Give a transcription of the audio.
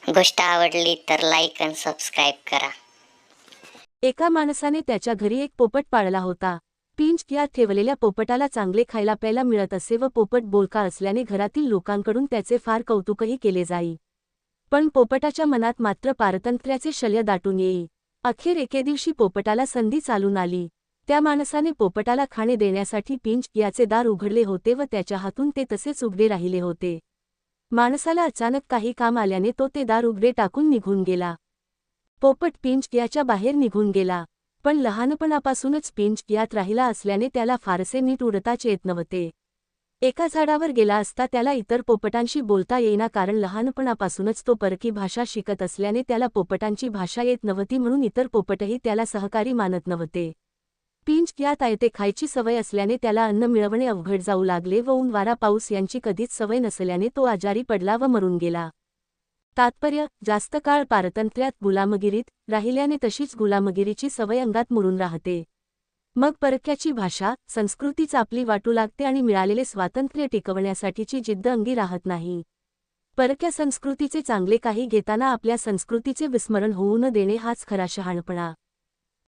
गोष्ट आवडली तर लाईक आणि सबस्क्राईब करा. एका माणसाने त्याच्या घरी एक पोपट पाळला होता. पिंजऱ्यात ठेवलेल्या पोपटाला चांगले खायला प्यायला मिळत असे व पोपट बोलका असल्याने घरातील लोकांकडून त्याचे फार कौतुकही केले जाई. पण पोपटाच्या मनात मात्र पारतंत्र्याचे शल्य दाटून येई. अखेर एके दिवशी पोपटाला संधी चालून आली. त्या माणसाने पोपटाला खाणे देण्यासाठी पिंजऱ्याचे दार उघडले होते व त्याच्या हातून ते तसेच उघडे राहिले होते. माणसाला अचानक काही काम आल्याने तो ते दार उघडे टाकून निघून गेला. पोपट पिंजऱ्याच्या बाहेर निघून गेला, पण लहानपणापासूनच पिंजऱ्यात राहिला असल्याने त्याला फारसे नीट उडताच येत नव्हते. एका झाडावर गेला असता त्याला इतर पोपटांशी बोलता येईना, कारण लहानपणापासूनच तो परकी भाषा शिकत असल्याने त्याला पोपटांची भाषा येत नव्हती, म्हणून इतर पोपटही त्याला सहकारी मानत नव्हते. पिंजऱ्यात आयते खायची सवय असल्याने त्याला अन्न मिळवणे अवघड जाऊ लागले व ऊन वारा पाऊस यांची कधीच सवय नसल्याने तो आजारी पडला व मरून गेला. तात्पर्य: जास्त काळ पारतंत्र्यात गुलामगिरीत राहिल्याने तशीच गुलामगिरीची सवय अंगात मुरून राहते. मग परक्याची भाषा, संस्कृतीच आपली वाटू लागते आणि मिळालेले स्वातंत्र्य टिकवण्यासाठीची जिद्द अंगी राहत नाही. परक्या संस्कृतीचे चांगले काही घेताना आपल्या संस्कृतीचे विस्मरण होऊ न देणे हाच खरा शहाणपणा.